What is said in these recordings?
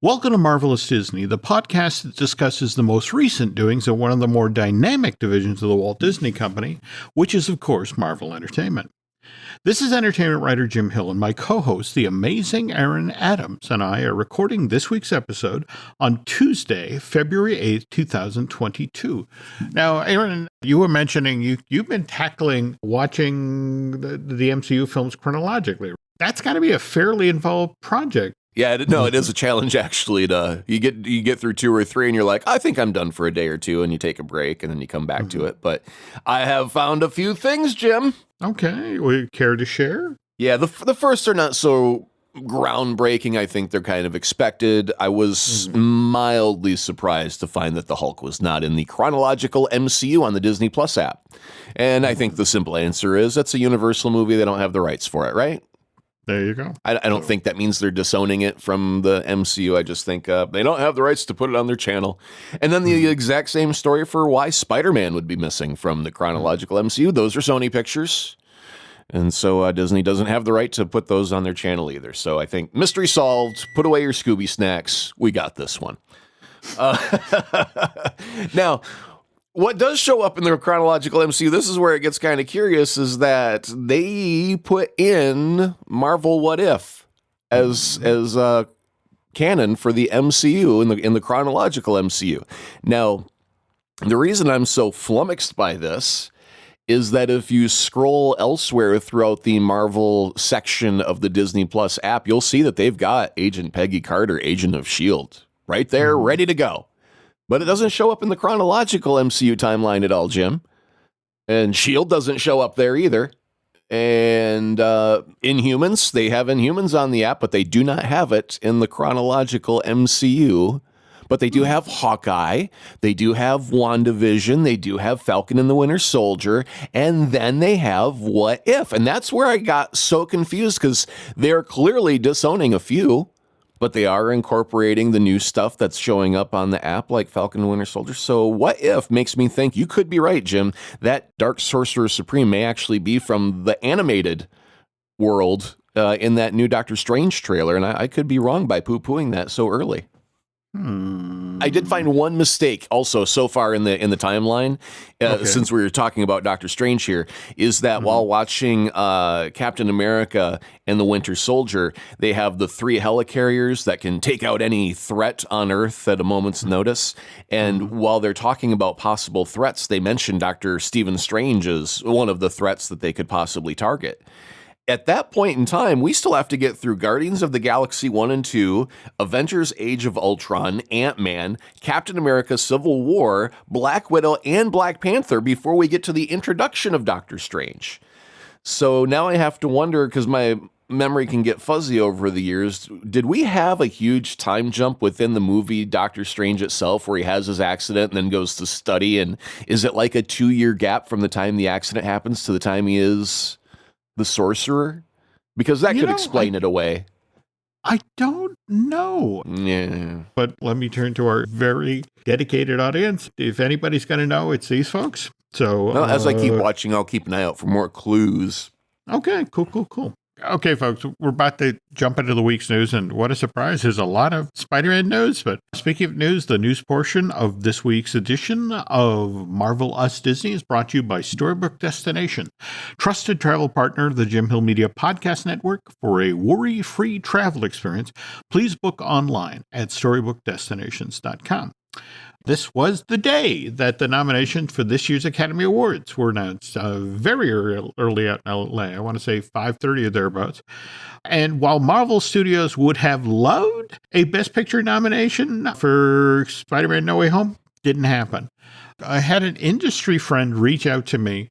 Welcome to Marvelous Disney, the podcast that discusses the most recent doings of one of the more dynamic divisions of the Walt Disney Company, which is, of course, Marvel Entertainment. This is entertainment writer Jim Hill, and my co-host, the amazing Aaron Adams, and I are recording this week's episode on Tuesday, February 8th, 2022. Now, Aaron, you were mentioning you've been tackling watching the MCU films chronologically. That's got to be a fairly involved project. Yeah, no, it is a challenge actually. You get through two or three, and you're like, I think I'm done for a day or two, and you take a break, and then you come back to it. But I have found a few things, Jim. Okay, will you care to share? Yeah, the first are not so groundbreaking. I think they're kind of expected. I was mildly surprised to find that the Hulk was not in the chronological MCU on the Disney Plus app. And I think the simple answer is that's a Universal movie. They don't have the rights for it, right? There you go. I don't think that means they're disowning it from the MCU. I just think they don't have the rights to put it on their channel. And then the exact same story for why Spider-Man would be missing from the chronological MCU. Those are Sony Pictures. And so Disney doesn't have the right to put those on their channel either. So I think mystery solved. Put away your Scooby snacks. We got this one. Now, what does show up in the chronological MCU, this is where it gets kind of curious, is that they put in Marvel What If as canon for the MCU in the chronological MCU. Now, the reason I'm so flummoxed by this is that if you scroll elsewhere throughout the Marvel section of the Disney Plus app, you'll see that they've got Agent Peggy Carter, Agent of S.H.I.E.L.D., right there, ready to go. But it doesn't show up in the chronological MCU timeline at all, Jim. And S.H.I.E.L.D. doesn't show up there either. And Inhumans, they have Inhumans on the app, but they do not have it in the chronological MCU. But they do have Hawkeye, they do have WandaVision, they do have Falcon and the Winter Soldier, and then they have What If. And that's where I got so confused, because they're clearly disowning a few. But they are incorporating the new stuff that's showing up on the app, like Falcon and Winter Soldier. So What If makes me think you could be right, Jim. That Dark Sorcerer Supreme may actually be from the animated world in that new Doctor Strange trailer. And I could be wrong by poo-pooing that so early. I did find one mistake also so far in the timeline, since we were talking about Doctor Strange here, is that while watching Captain America and the Winter Soldier, they have the 3 helicarriers that can take out any threat on Earth at a moment's notice. And while they're talking about possible threats, they mention Dr. Stephen Strange as one of the threats that they could possibly target. At that point in time, we still have to get through Guardians of the Galaxy 1 and 2, Avengers Age of Ultron, Ant-Man, Captain America Civil War, Black Widow, and Black Panther before we get to the introduction of Doctor Strange. So now I have to wonder, because my memory can get fuzzy over the years, did we have a huge time jump within the movie Doctor Strange itself where he has his accident and then goes to study? And is it like a 2-year gap from the time the accident happens to the time he is the sorcerer? Because that could explain it away. I don't know. Yeah. But let me turn to our very dedicated audience. If anybody's going to know, it's these folks. So well, as I keep watching, I'll keep an eye out for more clues. Okay, cool. Okay, folks, we're about to jump into the week's news, and what a surprise. There's a lot of Spider-Man news, but speaking of news, the news portion of this week's edition of Marvel Us Disney is brought to you by Storybook Destination, trusted travel partner of the Jim Hill Media Podcast Network. For a worry-free travel experience, please book online at storybookdestinations.com. This was the day that the nominations for this year's Academy Awards were announced, very early out in LA. I want to say 5:30 or thereabouts. And while Marvel Studios would have loved a Best Picture nomination for Spider-Man No Way Home, didn't happen. I had an industry friend reach out to me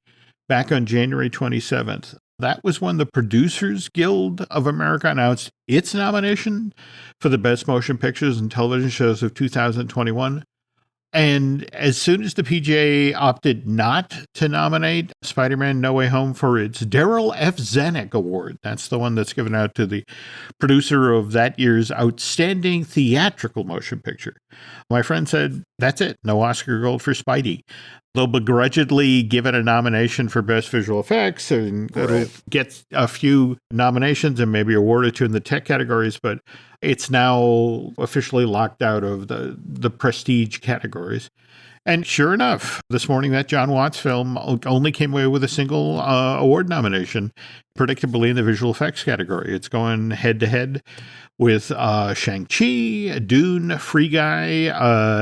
back on January 27th. That was when the Producers Guild of America announced its nomination for the Best Motion Pictures and Television Shows of 2021. And as soon as the PGA opted not to nominate Spider-Man No Way Home for its Darryl F. Zanuck Award, that's the one that's given out to the producer of that year's Outstanding Theatrical Motion Picture, my friend said, That's it. No Oscar gold for Spidey. They'll begrudgingly give it a nomination for Best Visual Effects, and it'll get a few nominations and maybe awarded to in the tech categories, but it's now officially locked out of the prestige categories. And sure enough, this morning that John Watts film only came away with a single award nomination, predictably in the visual effects category. It's going head-to-head with Shang-Chi, Dune, Free Guy,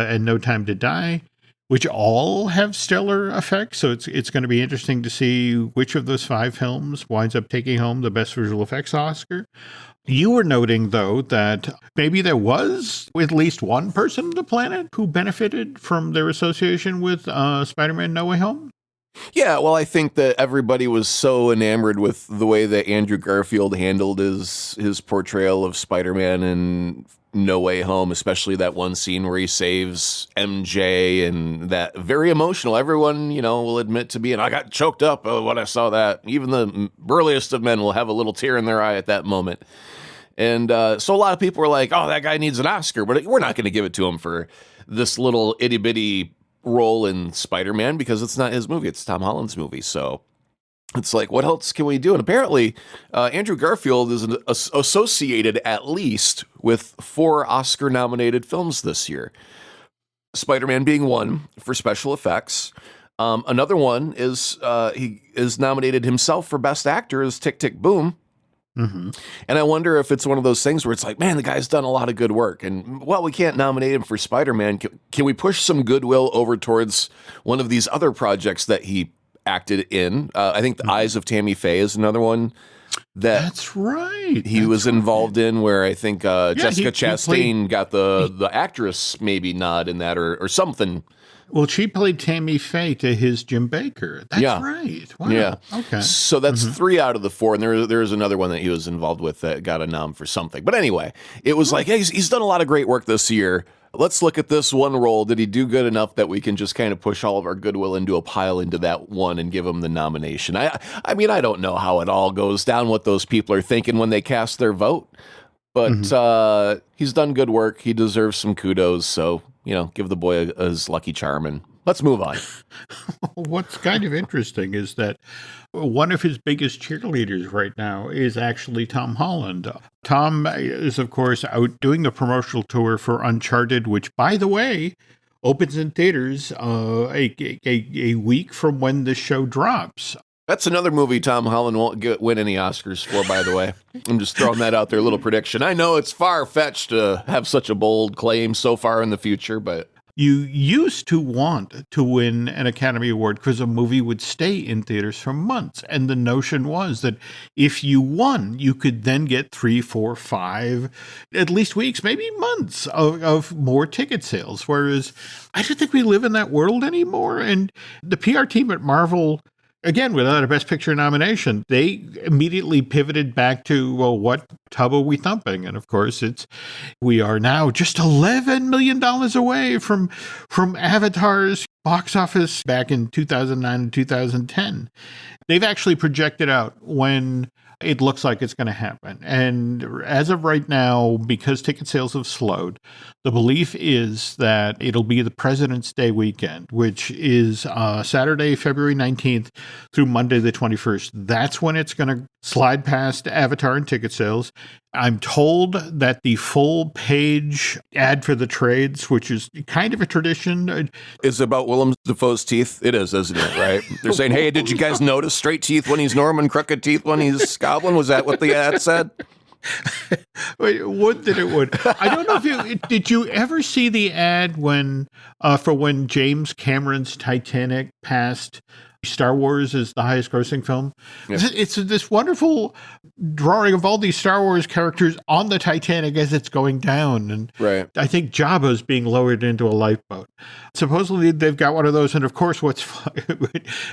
and No Time to Die, which all have stellar effects. So it's going to be interesting to see which of those 5 films winds up taking home the Best Visual Effects Oscar. You were noting, though, that maybe there was at least one person on the planet who benefited from their association with Spider-Man No Way Home. Yeah, well, I think that everybody was so enamored with the way that Andrew Garfield handled his portrayal of Spider-Man in No Way Home, especially that one scene where he saves MJ, and that very emotional. Everyone, will admit to being, I got choked up when I saw that. Even the burliest of men will have a little tear in their eye at that moment. And so a lot of people were like, oh, that guy needs an Oscar, but we're not going to give it to him for this little itty-bitty role in Spider-Man because it's not his movie. It's Tom Holland's movie. So it's like, what else can we do? And apparently, Andrew Garfield is associated at least with 4 Oscar-nominated films this year. Spider-Man being one for special effects. Another one is he is nominated himself for Best Actor as Tick, Tick, Boom. Mm-hmm. And I wonder if it's one of those things where it's like, man, the guy's done a lot of good work. And, well, we can't nominate him for Spider-Man. Can we push some goodwill over towards one of these other projects that he acted in? I think The Eyes of Tammy Faye is another one That's right. He was involved in, where I think Jessica Chastain got the actress maybe nod in that or something. Well, she played Tammy Faye to his Jim Baker. That's right. Wow. Yeah. Okay. So that's 3 out of the 4, and there is another one that he was involved with that got a nom for something. But anyway, it was like, hey, he's done a lot of great work this year. Let's look at this one role. Did he do good enough that we can just kind of push all of our goodwill into a pile into that one and give him the nomination? I mean, I don't know how it all goes down, what those people are thinking when they cast their vote, but he's done good work. He deserves some kudos. So, give the boy his lucky charm and let's move on. What's kind of interesting is that one of his biggest cheerleaders right now is actually Tom Holland. Tom is, of course, out doing the promotional tour for Uncharted, which, by the way, opens in theaters a week from when the show drops. That's another movie Tom Holland won't win any Oscars for, by the way. I'm just throwing that out there, a little prediction. I know it's far-fetched to have such a bold claim so far in the future, but you used to want to win an Academy Award because a movie would stay in theaters for months. And the notion was that if you won, you could then get 3, 4, 5, at least weeks, maybe months of more ticket sales. Whereas I don't think we live in that world anymore. And the PR team at Marvel, again, without a Best Picture nomination, they immediately pivoted back to, well, what tub are we thumping? And of course, we are now just $11 million away from Avatar's box office back in 2009 and 2010. They've actually projected out when it looks like it's going to happen. And as of right now, because ticket sales have slowed, the belief is that it'll be the President's Day weekend, which is Saturday, February 19th through Monday, the 21st. That's when it's going to slide past Avatar and ticket sales. I'm told that the full page ad for the trades, which is kind of a tradition, is about Willem Dafoe's teeth. It is, isn't it? Right? They're saying, hey, did you guys notice straight teeth when he's Norman, crooked teeth when he's Goblin? Was that what the ad said? Wait, would that it would. I don't know if did you ever see the ad when James Cameron's Titanic passed Star Wars as the highest grossing film? Yeah. It's this wonderful drawing of all these Star Wars characters on the Titanic as it's going down. And right. I think Jabba's being lowered into a lifeboat. Supposedly they've got one of those. And of course,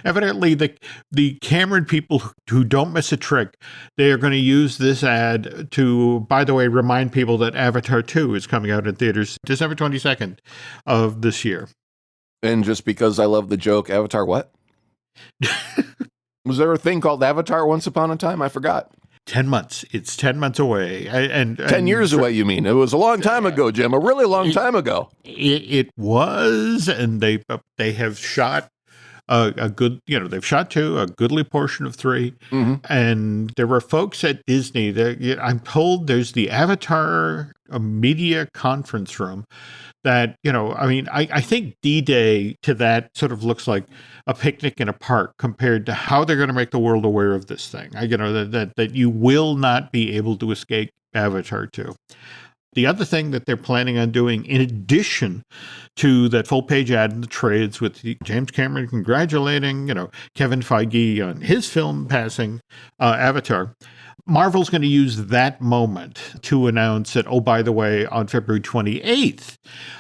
evidently the Cameron people who don't miss a trick, they are going to use this ad to, by the way, remind people that Avatar 2 is coming out in theaters December 22nd of this year. And just because I love the joke, Avatar what? Was there a thing called Avatar once upon a time? I forgot. 10 months. It's 10 months away. And 10 years away, you mean? It was a long time ago, Jim. A really long time ago. It was, and they have shot a good, they've shot 2, a goodly portion of 3. And there were folks at Disney that I'm told there's the Avatar media conference room that, I think D-Day to that sort of looks like a picnic in a park compared to how they're going to make the world aware of this thing. That you will not be able to escape Avatar 2. The other thing that they're planning on doing, in addition to that full-page ad in the trades with James Cameron congratulating, Kevin Feige on his film passing Avatar, Marvel's going to use that moment to announce that, oh, by the way, on February 28th,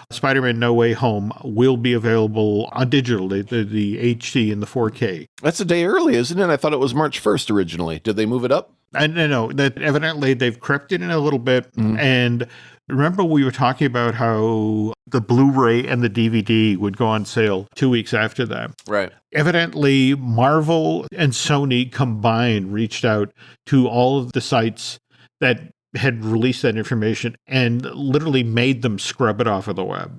Spider-Man No Way Home will be available on digital, the HD and the 4K. That's a day early, isn't it? I thought it was March 1st originally. Did they move it up? I know that evidently they've crept it in a little bit. And remember we were talking about how the Blu-ray and the DVD would go on sale 2 weeks after that. Right. Evidently, Marvel and Sony combined reached out to all of the sites that had released that information and literally made them scrub it off of the web.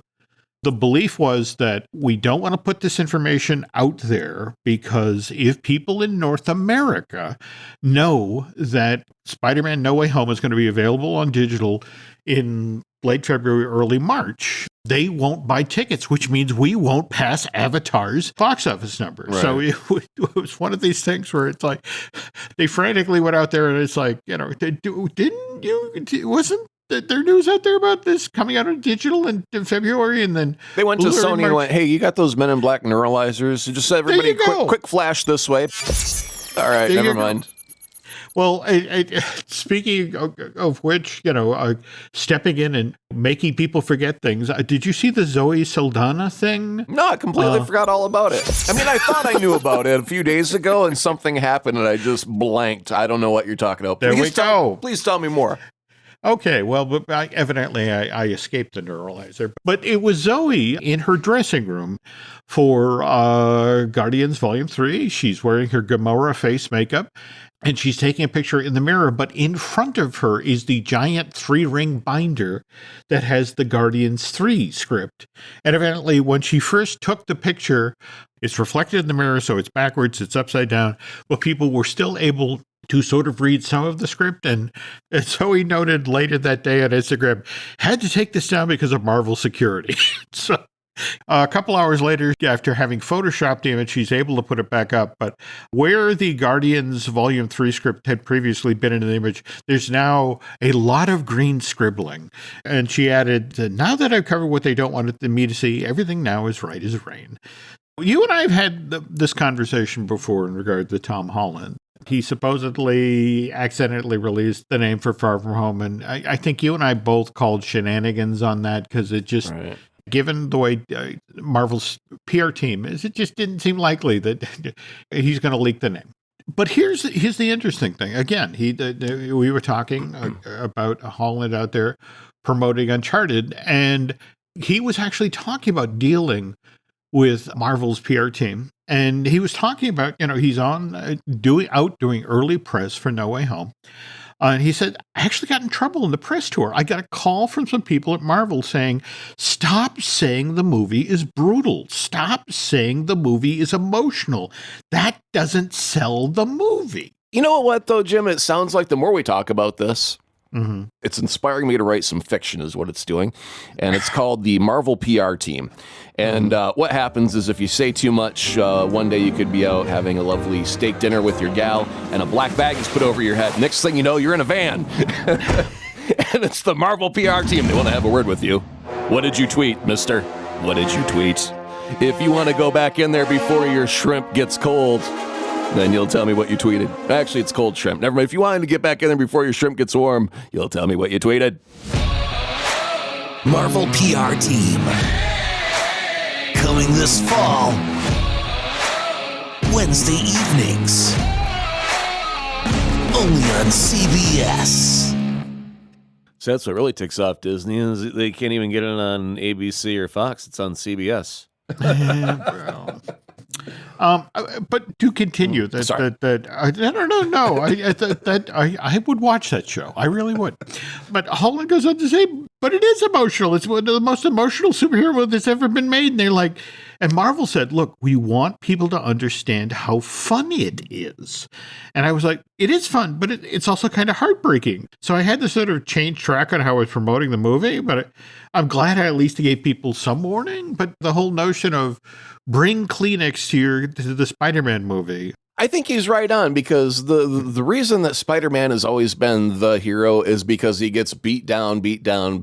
The belief was that we don't want to put this information out there because if people in North America know that Spider-Man No Way Home is going to be available on digital in late February, early March, they won't buy tickets, which means we won't pass Avatar's box office numbers. Right. So it was one of these things where it's like they frantically went out there and it's like, wasn't there news out there about this coming out on digital in February? And then they went to Sony and went, hey, you got those Men in Black neuralizers? Just everybody quick flash this way. All right, never mind. Well, speaking of which, stepping in and making people forget things. Did you see the Zoe Saldana thing? No, I completely forgot all about it. I mean, I thought I knew about it a few days ago and something happened and I just blanked. I don't know what you're talking about. There we go. Please tell me more. Okay, well, but evidently I escaped the neuralizer. But it was Zoe in her dressing room for Guardians Volume 3. She's wearing her Gamora face makeup, and she's taking a picture in the mirror. But in front of her is the giant 3-ring binder that has the Guardians 3 script. And evidently, when she first took the picture, it's reflected in the mirror, so it's backwards, it's upside down. But people were still able to sort of read some of the script. And so he noted later that day on Instagram, had to take this down because of Marvel security. So a couple hours later, after having photoshopped the image, she's able to put it back up. But where the Guardians Volume 3 script had previously been in the image, there's now a lot of green scribbling. And she added, now that I've covered what they don't want me to see, everything now is right as rain. You and I have had this conversation before in regard to Tom Holland. He supposedly accidentally released the name for Far From Home, and I think you and I both called shenanigans on that because it just, given the way Marvel's PR team is, it just didn't seem likely that he's going to leak the name. But here's the interesting thing. Again, we were talking about Holland out there promoting Uncharted, and he was actually talking about dealing with Marvel's PR team. And he was talking about, he's on doing early press for No Way Home. And he said, I actually got in trouble in the press tour. I got a call from some people at Marvel saying, stop saying the movie is brutal. Stop saying the movie is emotional. That doesn't sell the movie. You know what, though, Jim? It sounds like the more we talk about this, it's inspiring me to write some fiction is what it's doing. And it's called the Marvel PR team. And what happens is if you say too much, one day you could be out having a lovely steak dinner with your gal and a black bag is put over your head. Next thing you know, you're in a van. And it's the Marvel PR team. They want to have a word with you. What did you tweet, mister? What did you tweet? If you want to go back in there before your shrimp gets cold, then you'll tell me what you tweeted. Actually, it's cold shrimp. Never mind. If you wanted to get back in there before your shrimp gets warm, you'll tell me what you tweeted. Marvel PR team. Coming this fall. Wednesday evenings. Only on CBS. So that's what really ticks off Disney is they can't even get it on ABC or Fox. It's on CBS. Well, But to continue, Sorry. I would watch that show. I really would. But Holland goes on to say, but it is emotional. It's one of the most emotional superhero that's ever been made. And they're like, and Marvel said, look, we want people to understand how fun it is. And I was like, it is fun, but it's also kind of heartbreaking. So I had to sort of change track on how I was promoting the movie, but I'm glad I at least gave people some warning. But the whole notion of bring Kleenex to the Spider-Man movie. I think he's right on, because the reason that Spider-Man has always been the hero is because he gets beat down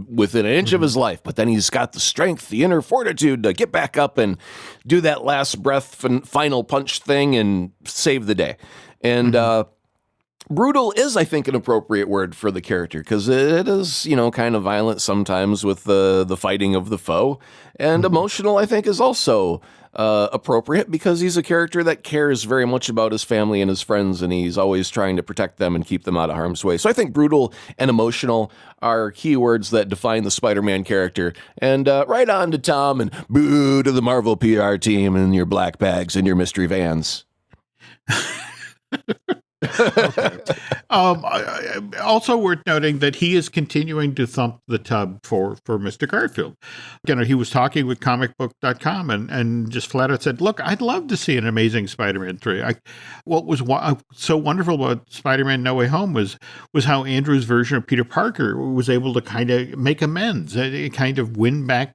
within an inch of his life, but then he's got the strength, the inner fortitude to get back up and do that last breath final punch thing and save the day. And brutal is, I think, an appropriate word for the character, because it is, kind of violent sometimes with the fighting of the foe. And emotional, I think, is also appropriate, because he's a character that cares very much about his family and his friends, and he's always trying to protect them and keep them out of harm's way. So I think brutal and emotional are keywords that define the Spider-Man character. And right on to Tom, and boo to the Marvel PR team and your black bags and your mystery vans. Okay. Also worth noting that he is continuing to thump the tub for Mr. Garfield. He was talking with comicbook.com and just flat out said, look, I'd love to see an Amazing Spider-Man 3. What was so wonderful about Spider-Man No Way Home was how Andrew's version of Peter Parker was able to kind of make amends, kind of win back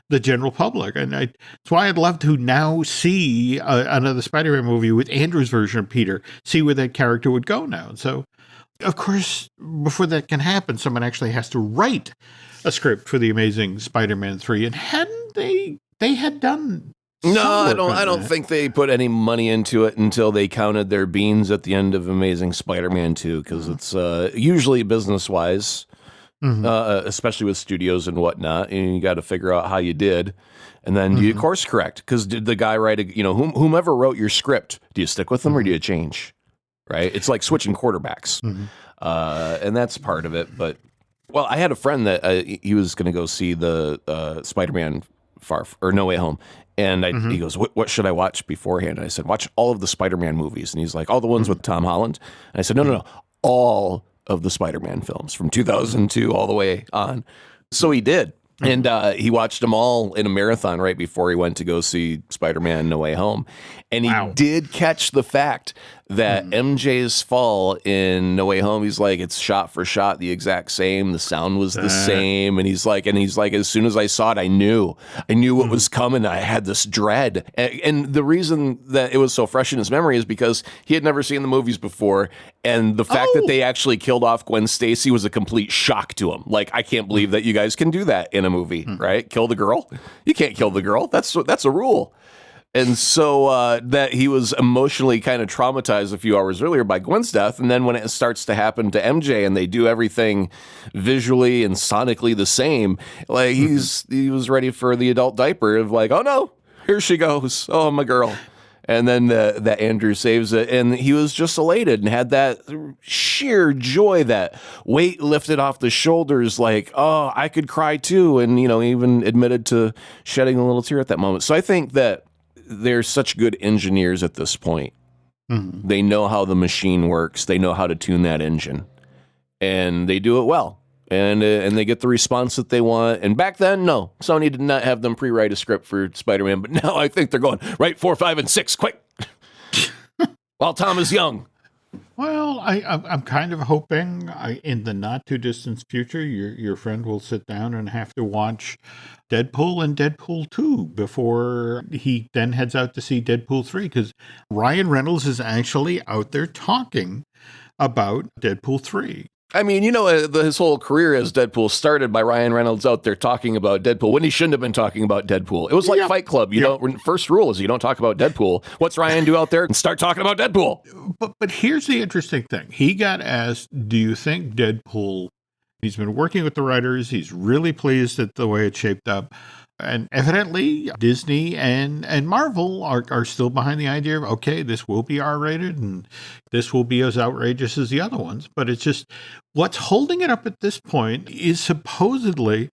the general public. And that's why I'd love to now see another Spider-Man movie with Andrew's version of Peter, see where that character would go now. So, of course, before that can happen, someone actually has to write a script for the Amazing Spider-Man 3. And hadn't they had done No, I don't think they put any money into it until they counted their beans at the end of Amazing Spider-Man 2, because it's usually business-wise. Especially with studios and whatnot, and you got to figure out how you did, and then do you course correct? Because did the guy write whomever wrote your script, do you stick with them or do you change? Right? It's like switching quarterbacks, and that's part of it. But I had a friend that he was going to go see the Spider-Man No Way Home, and he goes, "What should I watch beforehand?" And I said, "Watch all of the Spider-Man movies." And he's like, "All the ones with Tom Holland?" And I said, "No, all of the Spider-Man films from 2002 all the way on." So he did. And he watched them all in a marathon right before he went to go see Spider-Man No Way Home. And he did catch the fact that MJ's fall in No Way Home, he's like, it's shot for shot the exact same. The sound was the same. And he's like, as soon as I saw it, I knew what was coming. I had this dread. And the reason that it was so fresh in his memory is because he had never seen the movies before. And the fact that they actually killed off Gwen Stacy was a complete shock to him. Like, I can't believe that you guys can do that in a movie, right? Kill the girl? You can't kill the girl. That's a rule. And so that he was emotionally kind of traumatized a few hours earlier by Gwen's death. And then when it starts to happen to MJ and they do everything visually and sonically the same, like he was ready for the adult diaper of like, oh no, here she goes. Oh, my girl. And then that Andrew saves it. And he was just elated and had that sheer joy, that weight lifted off the shoulders, like, oh, I could cry too. And, even admitted to shedding a little tear at that moment. So I think that they're such good engineers at this point. They know how the machine works. They know how to tune that engine. And they do it well. And they get the response that they want. And back then, no, Sony did not have them pre-write a script for Spider-Man. But now I think they're going, write 4, 5, and 6, quick, while Tom is young. Well, I'm kind of hoping in the not too distant future, your friend will sit down and have to watch Deadpool and Deadpool 2 before he then heads out to see Deadpool 3, because Ryan Reynolds is actually out there talking about Deadpool 3. I mean, his whole career as Deadpool started by Ryan Reynolds out there talking about Deadpool when he shouldn't have been talking about Deadpool. It was like Fight Club. First rule is you don't talk about Deadpool. What's Ryan do out there? And start talking about Deadpool. But here's the interesting thing. He got asked, do you think Deadpool, he's been working with the writers, he's really pleased at the way it shaped up. And evidently, Disney and Marvel are still behind the idea of, okay, this will be R-rated and this will be as outrageous as the other ones. But it's just, What's holding it up at this point is supposedly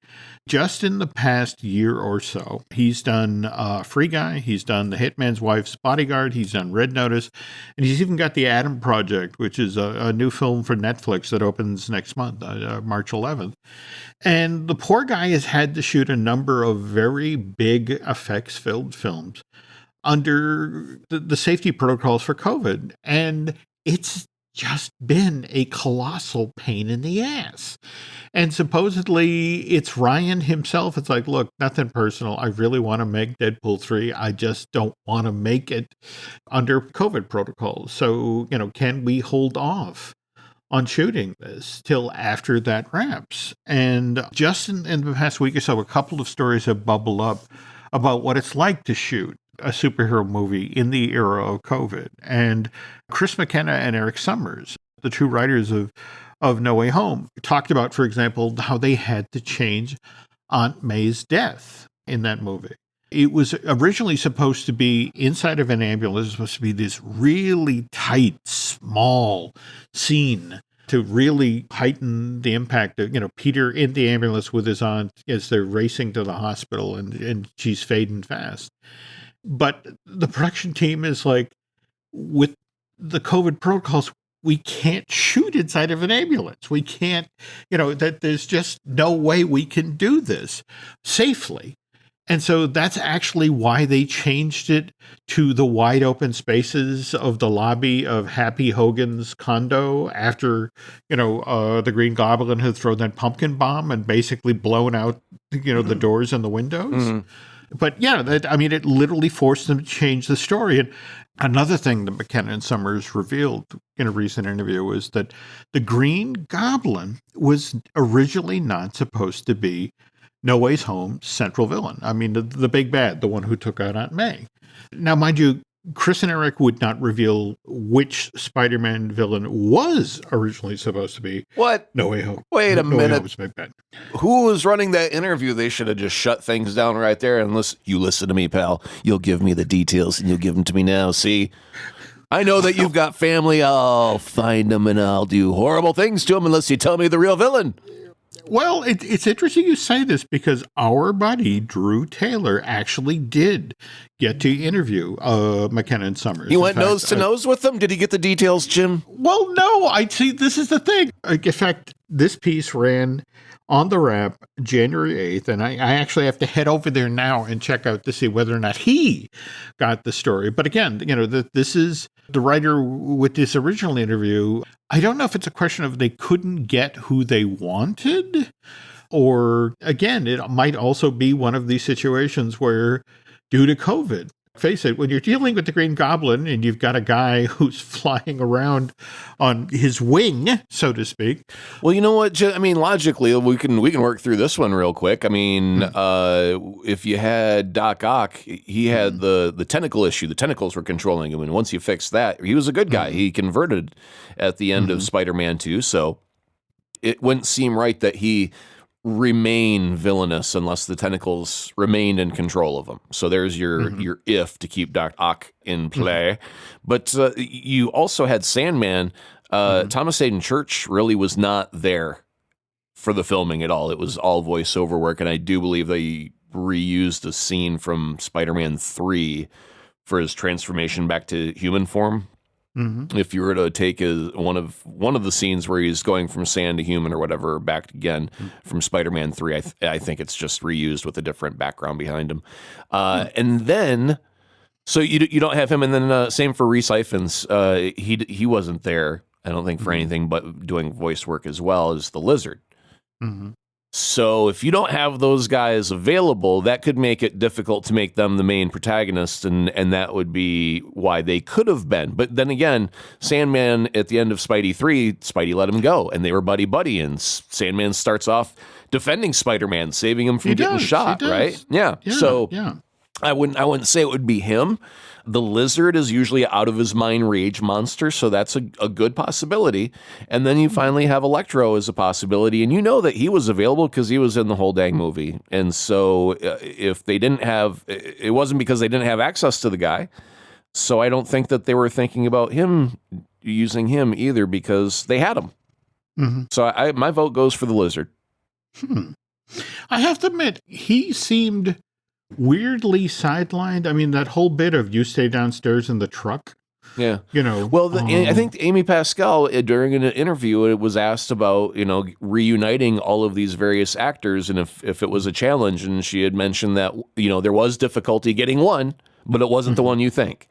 just in the past year or so. He's done Free Guy, he's done The Hitman's Wife's Bodyguard, he's done Red Notice, and he's even got The Adam Project, which is a new film for Netflix that opens next month, March 11th. And the poor guy has had to shoot a number of very big effects-filled films under the safety protocols for COVID. And it's just been a colossal pain in the ass. And supposedly it's Ryan himself. It's like, look, nothing personal. I really want to make Deadpool 3. I just don't want to make it under COVID protocols. So, can we hold off on shooting this till after that wraps? And just in the past week or so, a couple of stories have bubbled up about what it's like to shoot a superhero movie in the era of COVID. And Chris McKenna and Eric Summers, the two writers of No Way Home, talked about, for example, how they had to change Aunt May's death in that movie. It was originally supposed to be inside of an ambulance. It was supposed to be this really tight, small scene to really heighten the impact of, Peter in the ambulance with his aunt as they're racing to the hospital and she's fading fast. But the production team is like, with the COVID protocols, we can't shoot inside of an ambulance. We can't, that there's just no way we can do this safely. And so that's actually why they changed it to the wide open spaces of the lobby of Happy Hogan's condo after, the Green Goblin had thrown that pumpkin bomb and basically blown out, the doors and the windows. Mm-hmm. But yeah, it literally forced them to change the story. And another thing that McKenna and Summers revealed in a recent interview was that the Green Goblin was originally not supposed to be No Way Home's central villain. The big bad, the one who took out Aunt May. Now, mind you, Chris and Eric would not reveal which Spider-Man villain was originally supposed to be. What? No Way Home. Wait a minute. Home's big bad. Who was running that interview? They should have just shut things down right there and you listen to me, pal. You'll give me the details and you'll give them to me now. See? I know that you've got family. I'll find them and I'll do horrible things to them unless you tell me the real villain. Well, it's interesting you say this because our buddy Drew Taylor actually did get to interview McKenna and Summers. He went nose to nose with them? Did he get the details, Jim? Well, no. This is the thing. In fact, this piece ran on the Wrap January 8th, and I actually have to head over there now and check out to see whether or not he got the story. But again, this is the writer with this original interview. I don't know if it's a question of they couldn't get who they wanted, or again, it might also be one of these situations where due to COVID, face it, when you're dealing with the Green Goblin and you've got a guy who's flying around on his wing, so to speak. Well, you know what? Logically, we can work through this one real quick. If you had Doc Ock, he had the tentacle issue. The tentacles were controlling him, and once you fix that, he was a good guy. He converted at the end of Spider-Man 2, so it wouldn't seem right that he remain villainous unless the tentacles remained in control of him. So there's your if to keep Doc Ock in play. But you also had Sandman. Thomas Hayden Church really was not there for the filming at all. It was all voiceover work, and I do believe they reused a scene from Spider-Man 3 for his transformation back to human form. Mm-hmm. If you were to take one of the scenes where he's going from sand to human or whatever back again from Spider-Man 3, I think it's just reused with a different background behind him. And then, so you don't have him. And then same for Rhys Ifans. He wasn't there, I don't think, for anything but doing voice work as well as the Lizard. Mm-hmm. So if you don't have those guys available, that could make it difficult to make them the main protagonist, and that would be why they could have been. But then again, Sandman at the end of Spidey 3, Spidey let him go, and they were buddy-buddy, and Sandman starts off defending Spider-Man, saving him from getting shot, right? Yeah. So I wouldn't say it would be him. The Lizard is usually out of his mind rage monster, so that's a good possibility. And then you finally have Electro as a possibility, and you know that he was available because he was in the whole dang movie. And so if they didn't have, it wasn't because they didn't have access to the guy. So I don't think that they were thinking about him, using him either, because they had him. Mhm. So my vote goes for the Lizard. I have to admit, he seemed weirdly sidelined. I mean, that whole bit of you stay downstairs in the truck, Yeah. you know. Well, I think Amy Pascal, during an interview, it was asked about, reuniting all of these various actors and if it was a challenge. And she had mentioned that, there was difficulty getting one, but it wasn't the one you think.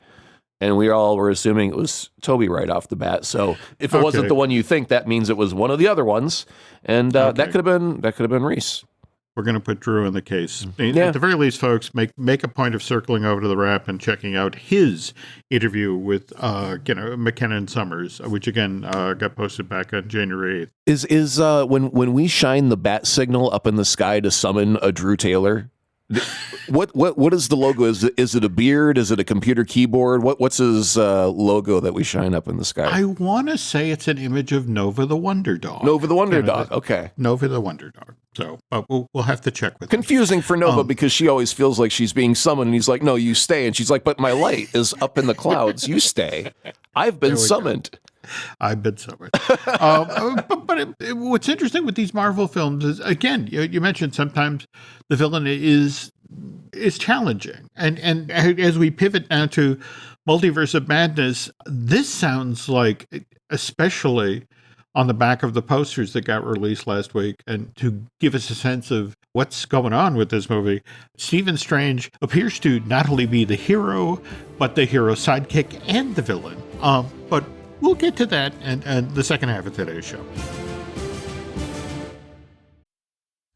And we all were assuming it was Toby right off the bat. So if it wasn't the one you think, that means it was one of the other ones. And that could have been Reese. We're going to put Drew in the case. Yeah. At the very least, folks, make a point of circling over to the Wrap and checking out his interview with McKenna and Summers, which again got posted back on January 8th. Is when we shine the bat signal up in the sky to summon a Drew Taylor? What is the logo? Is it a beard? Is it a computer keyboard? What's his logo that we shine up in the sky? I want to say it's an image of Nova the Wonder Dog. Nova the Wonder Dog. Okay. Nova the Wonder Dog. So, but we'll have to check with him. Confusing for Nova because she always feels like she's being summoned, and he's like, "No, you stay." And she's like, "But my light is up in the clouds. You stay. I've been summoned." I've been summoned. But what's interesting with these Marvel films is, again, you mentioned sometimes the villain is challenging. And as we pivot now to Multiverse of Madness, this sounds like, especially on the back of the posters that got released last week, and to give us a sense of what's going on with this movie, Stephen Strange appears to not only be the hero, but the hero sidekick and the villain. But we'll get to that and the second half of today's show.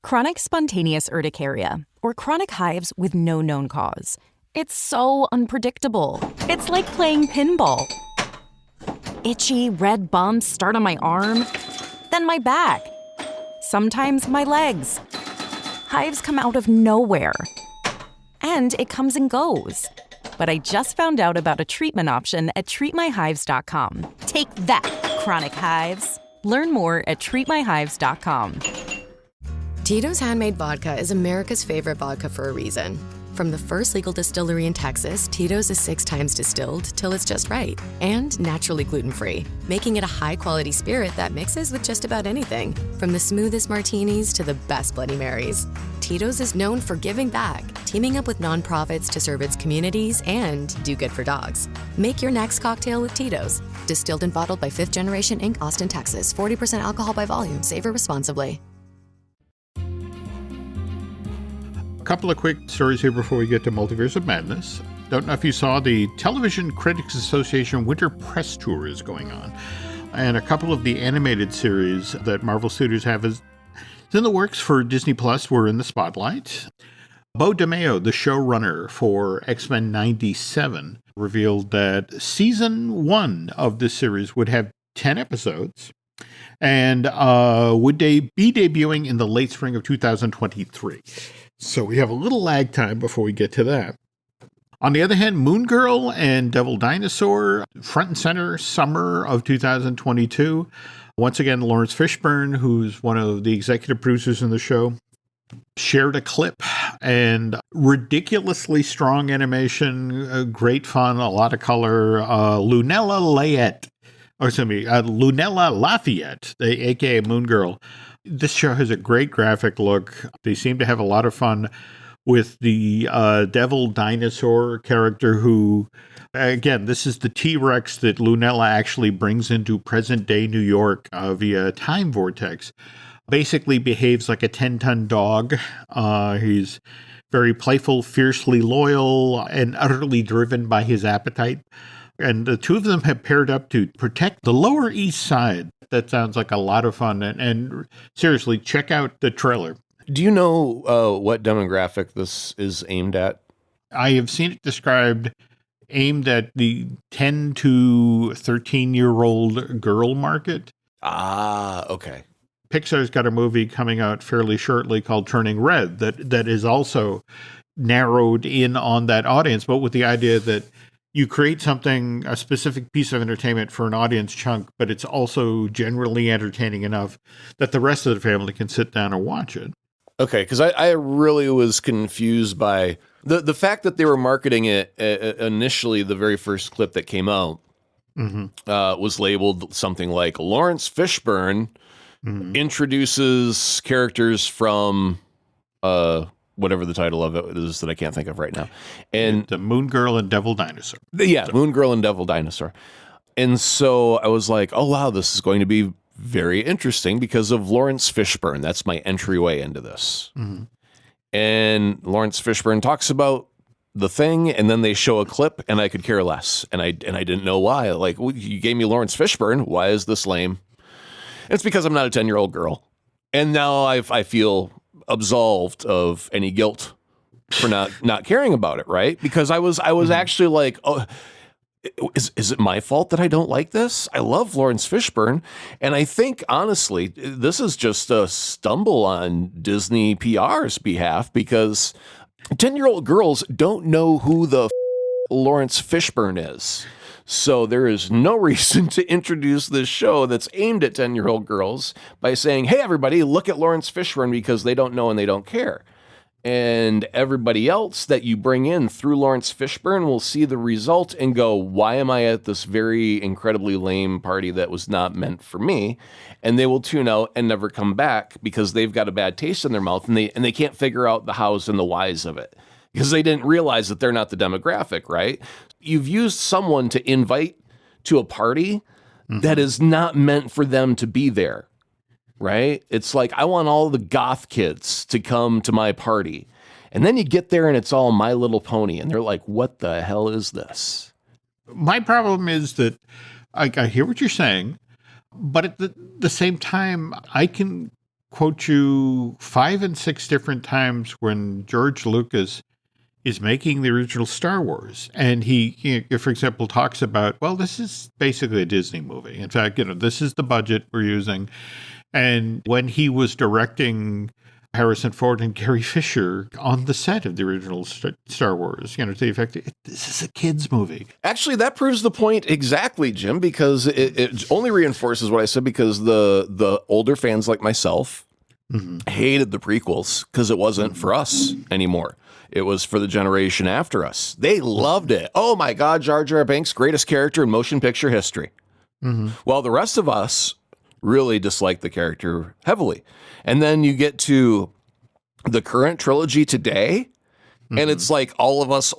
Chronic spontaneous urticaria, or chronic hives with no known cause. It's so unpredictable. It's like playing pinball. Itchy red bumps start on my arm, then my back, sometimes my legs. Hives come out of nowhere, and it comes and goes. But I just found out about a treatment option at treatmyhives.com. Take that, chronic hives. Learn more at treatmyhives.com. Tito's Handmade Vodka is America's favorite vodka for a reason. From the first legal distillery in Texas, Tito's is 6 times distilled till it's just right. And naturally gluten-free, making it a high-quality spirit that mixes with just about anything. From the smoothest martinis to the best Bloody Marys. Tito's is known for giving back, teaming up with nonprofits to serve its communities and do good for dogs. Make your next cocktail with Tito's. Distilled and bottled by 5th Generation Inc., Austin, Texas. 40% alcohol by volume. Savor responsibly. A couple of quick stories here before we get to Multiverse of Madness. Don't know if you saw the Television Critics Association Winter Press Tour is going on. And a couple of the animated series that Marvel Studios have is in the works for Disney Plus were in the spotlight. Beau DeMayo, the showrunner for X-Men 97, revealed that season 1 of this series would have 10 episodes and would be debuting in the late spring of 2023. So we have a little lag time before we get to that. On the other hand, Moon Girl and Devil Dinosaur, front and center summer of 2022. Once again, Lawrence Fishburne, who's one of the executive producers in the show, shared a clip, and ridiculously strong animation, great fun, a lot of color. Lunella Lafayette, aka Moon Girl. This show has a great graphic look. They seem to have a lot of fun with the Devil Dinosaur character who, again, this is the T-Rex that Lunella actually brings into present-day New York via time vortex. Basically behaves like a 10-ton dog. He's very playful, fiercely loyal, and utterly driven by his appetite. And the two of them have paired up to protect the Lower East Side. That sounds like a lot of fun. And seriously, check out the trailer. Do you know what demographic this is aimed at? I have seen it described aimed at the 10 to 13-year-old girl market. Ah, okay. Pixar's got a movie coming out fairly shortly called Turning Red that is also narrowed in on that audience, but with the idea that you create something, a specific piece of entertainment for an audience chunk, but it's also generally entertaining enough that the rest of the family can sit down and watch it. Okay, because I really was confused by the fact that they were marketing it initially. The very first clip that came out was labeled something like Lawrence Fishburne introduces characters from whatever the title of it is that I can't think of right now. And The Moon Girl and Devil Dinosaur. Moon Girl and Devil Dinosaur. And so I was like, oh, wow, this is going to be very interesting because of Lawrence Fishburne. That's my entryway into this. And Lawrence Fishburne talks about the thing, and then they show a clip, and I could care less. And I didn't know why. Like, well, you gave me Lawrence Fishburne. Why is this lame? It's because I'm not a 10-year-old girl. And now I feel absolved of any guilt for not caring about it, right? Because I was actually like, oh, is it my fault that I don't like this? I love Lawrence Fishburne, and I think honestly this is just a stumble on Disney PR's behalf because 10-year-old girls don't know who the Lawrence Fishburne is. So there is no reason to introduce this show that's aimed at 10-year-old girls by saying, hey, everybody, look at Lawrence Fishburne, because they don't know and they don't care. And everybody else that you bring in through Lawrence Fishburne will see the result and go, why am I at this very incredibly lame party that was not meant for me? And they will tune out and never come back because they've got a bad taste in their mouth and they can't figure out the hows and the whys of it because they didn't realize that they're not the demographic, right? You've used someone to invite to a party that is not meant for them to be there. Right? It's like, I want all the goth kids to come to my party. And then you get there and it's all My Little Pony. And they're like, what the hell is this? My problem is that I hear what you're saying, but at the same time, I can quote you 5 and 6 different times when George Lucas is making the original Star Wars. And he, for example, talks about, well, this is basically a Disney movie. In fact, this is the budget we're using. And when he was directing Harrison Ford and Carrie Fisher on the set of the original Star Wars, to the effect, this is a kid's movie. Actually, that proves the point exactly, Jim, because it only reinforces what I said, because the older fans like myself hated the prequels because it wasn't for us anymore. It was for the generation after us. They loved it. Oh my God, Jar Jar Binks, greatest character in motion picture history. Well, the rest of us really dislike the character heavily. And then you get to the current trilogy today, and it's like all of us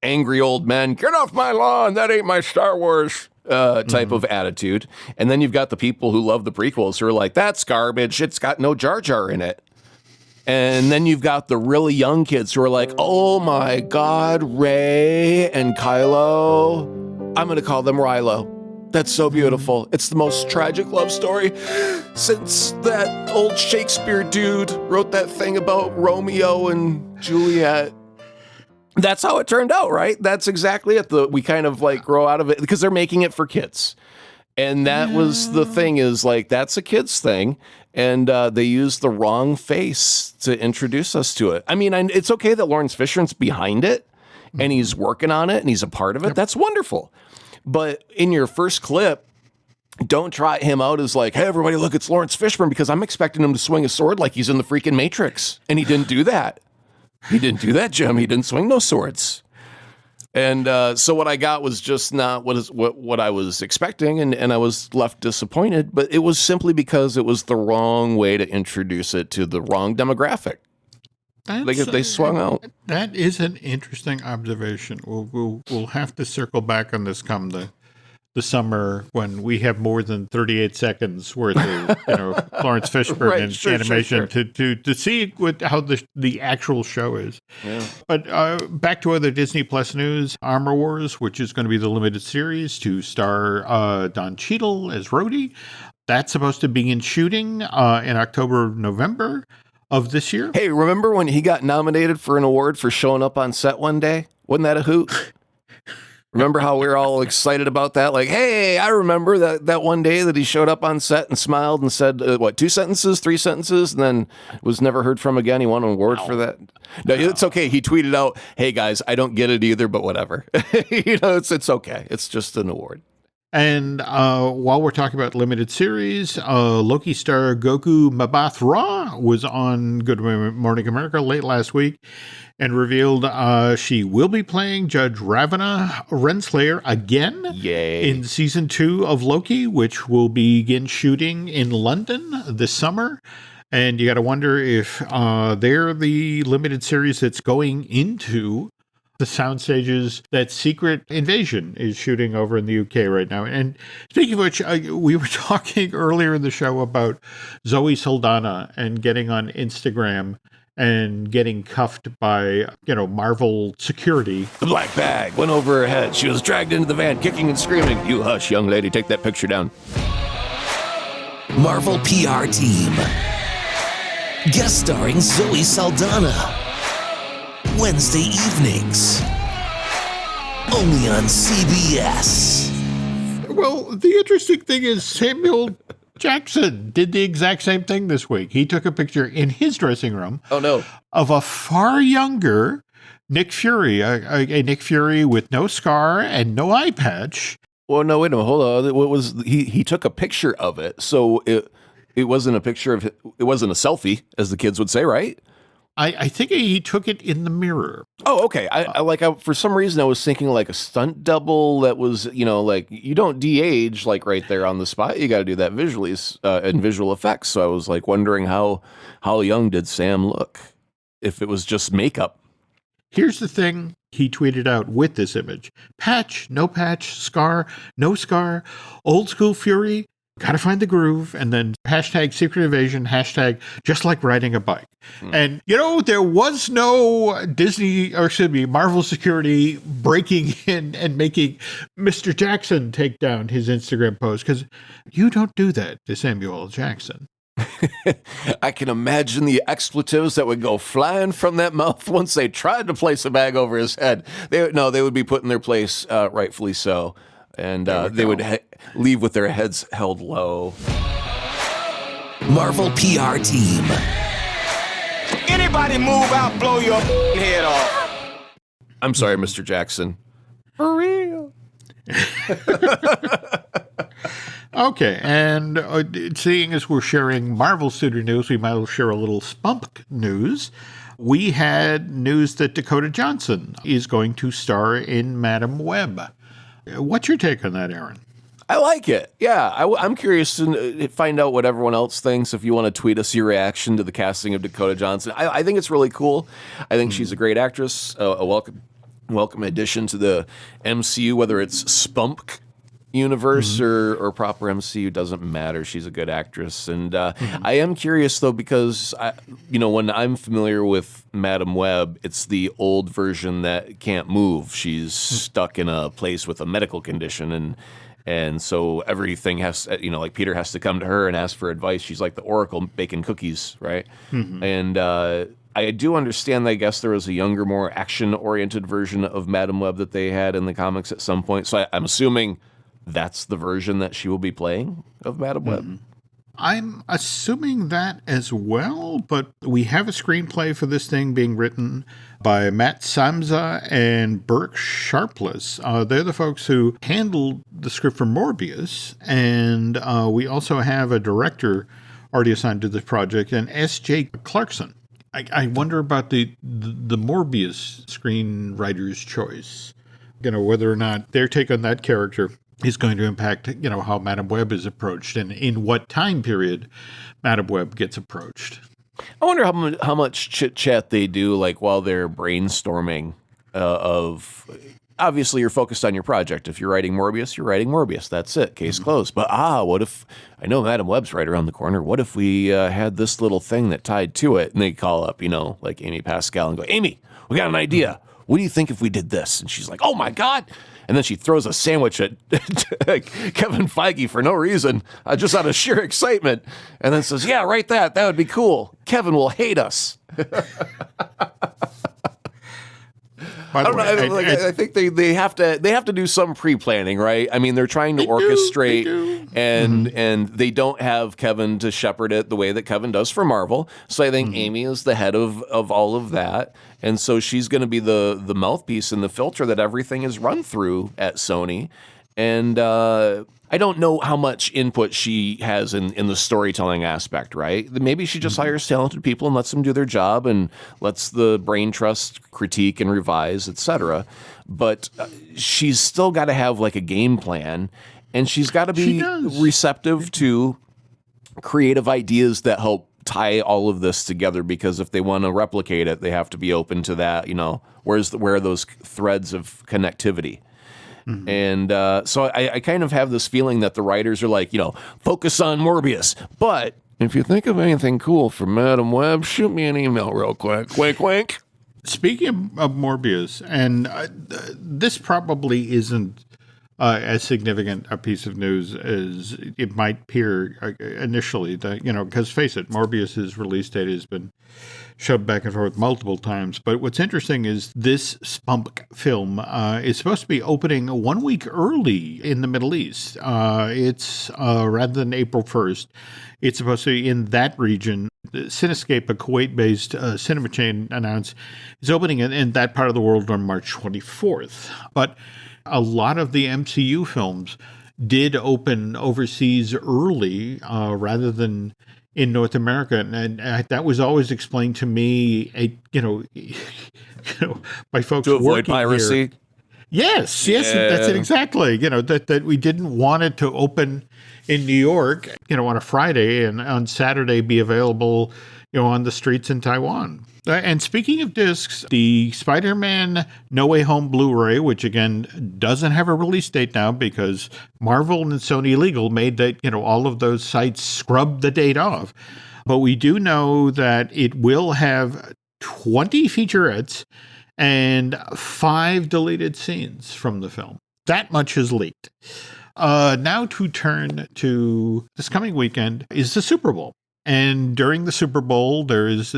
angry old men, get off my lawn, that ain't my Star Wars type of attitude. And then you've got the people who love the prequels who are like, that's garbage, it's got no Jar Jar in it. And then you've got the really young kids who are like, oh my God, Rey and Kylo, I'm going to call them Rilo. That's so beautiful. It's the most tragic love story since that old Shakespeare dude wrote that thing about Romeo and Juliet. That's how it turned out, right? That's exactly it. We kind of like grow out of it because they're making it for kids. And that was the thing, is like, that's a kid's thing. And they used the wrong face to introduce us to it. I mean, it's okay that Lawrence Fishburne's behind it and he's working on it and he's a part of it. That's wonderful. But in your first clip, don't trot him out as like, hey, everybody, look, it's Lawrence Fishburne, because I'm expecting him to swing a sword like he's in the freaking Matrix. And he didn't do that. He didn't do that, Jim. He didn't swing no swords. And so what I got was just not what I was expecting, and I was left disappointed. But it was simply because it was the wrong way to introduce it to the wrong demographic. They swung out. That is an interesting observation. We'll have to circle back on this come the summer when we have more than 38 seconds worth of Lawrence Fishburne Right, animation sure. to see how the actual show is. Yeah. But back to other Disney Plus news: Armor Wars, which is going to be the limited series to star Don Cheadle as Rhodey. That's supposed to begin shooting in October, November of this year. Hey, remember when he got nominated for an award for showing up on set one day? Wasn't that a hoot? Remember how we were all excited about that? Like, hey, I remember that one day that he showed up on set and smiled and said, 2 sentences, 3 sentences, and then was never heard from again. He won an award for that. No, it's okay. He tweeted out, hey, guys, I don't get it either, but whatever. It's okay. It's just an award. And while we're talking about limited series, Loki star Goku Mabathra was on Good Morning America late last week and revealed she will be playing Judge Ravana Renslayer again in season 2 of Loki, which will begin shooting in London this summer. And you got to wonder if they're the limited series that's going into the sound stages that Secret Invasion is shooting over in the UK right now. And speaking of which, we were talking earlier in the show about Zoe Saldana and getting on Instagram and getting cuffed by, Marvel security. The black bag went over her head. She was dragged into the van, kicking and screaming. You hush, young lady. Take that picture down. Marvel PR team. Guest starring Zoe Saldana. Wednesday evenings. Only on CBS. Well, the interesting thing is Samuel Jackson did the exact same thing this week. He took a picture in his dressing room of a far younger Nick Fury, a Nick Fury with no scar and no eye patch. Well, no, wait a minute. Hold on. What was he took a picture of it, so it wasn't a picture of it wasn't a selfie, as the kids would say, right? I think he took it in the mirror. Oh, okay. I for some reason I was thinking like a stunt double that was, like you don't de-age like right there on the spot. You got to do that visually in visual effects. So I was like wondering how young did Sam look if it was just makeup. Here's the thing he tweeted out with this image. Patch, no patch, scar, no scar, old school Fury, gotta find the groove, and then hashtag Secret Invasion, hashtag just like riding a bike. And, there was no Marvel security breaking in and making Mr. Jackson take down his Instagram post, because you don't do that to Samuel Jackson. I can imagine the expletives that would go flying from that mouth once they tried to place a bag over his head. They would be put in their place, rightfully so. And they would leave with their heads held low. Marvel PR team. Anybody move out, blow your head off. I'm sorry, Mr. Jackson. For real. Okay, and seeing as we're sharing Marvel Studio news, we might as well share a little Spunk news. We had news that Dakota Johnson is going to star in Madam Web. What's your take on that, Aaron? I like it. Yeah, I'm curious to find out what everyone else thinks. If you want to tweet us your reaction to the casting of Dakota Johnson, I think it's really cool. I think she's a great actress, a welcome addition to the MCU, whether it's Spunk universe or proper MCU, doesn't matter. She's a good actress. And I am curious, though, because, when I'm familiar with Madam Web, it's the old version that can't move. She's stuck in a place with a medical condition, and so everything has, like Peter has to come to her and ask for advice. She's like the Oracle baking cookies, right? And I do understand that I guess there was a younger, more action-oriented version of Madam Web that they had in the comics at some point. So I'm assuming that's the version that she will be playing of Madam Web. I'm assuming that as well, but we have a screenplay for this thing being written by Matt Samza and Burke Sharpless. They're the folks who handled the script for Morbius, and we also have a director already assigned to this project, and S.J. Clarkson. I wonder about the Morbius screenwriter's choice, whether or not their take on that character is going to impact, how Madam Web is approached and in what time period Madam Web gets approached. I wonder how much chit-chat they do, like, while they're brainstorming of... Obviously, you're focused on your project. If you're writing Morbius, you're writing Morbius. That's it. Case closed. But, what if... I know Madam Web's right around the corner. What if we had this little thing that tied to it? And they call up, like Amy Pascal and go, Amy, we got an idea. What do you think if we did this? And she's like, oh, my God. And then she throws a sandwich at Kevin Feige for no reason, just out of sheer excitement. And then says, yeah, write that. That would be cool. Kevin will hate us. I think they have to do some pre-planning, right? I mean, they're trying to orchestrate, and they don't have Kevin to shepherd it the way that Kevin does for Marvel. So I think Amy is the head of all of that, and so she's going to be the mouthpiece and the filter that everything is run through at Sony. And I don't know how much input she has in the storytelling aspect, right? Maybe she just hires talented people and lets them do their job and lets the brain trust critique and revise, etc. But she's still got to have like a game plan, and she's got to be receptive to creative ideas that help tie all of this together, because if they want to replicate it, they have to be open to that, where are those threads of connectivity? And so I kind of have this feeling that the writers are like, focus on Morbius. But if you think of anything cool for Madam Web, shoot me an email real quick. Wink, wink. Speaking of Morbius, and this probably isn't as significant a piece of news as it might appear initially, because face it, Morbius's release date has been shoved back and forth multiple times. But what's interesting is this spunk film is supposed to be opening 1 week early in the Middle East. It's rather than April 1st, it's supposed to be in that region. Cinescape, a Kuwait-based cinema chain, announced it's opening in that part of the world on March 24th. But a lot of the MCU films did open overseas early rather than in North America, and that was always explained to me, by folks to avoid working piracy. Here. Yes, that's it exactly. That we didn't want it to open in New York, on a Friday, and on Saturday be available, on the streets in Taiwan. And speaking of discs, the Spider-Man No Way Home Blu-ray, which again doesn't have a release date now because Marvel and Sony Legal made that, all of those sites scrub the date off. But we do know that it will have 20 featurettes and 5 deleted scenes from the film. That much is leaked. Now to turn to this coming weekend is the Super Bowl. And during the Super Bowl, there is,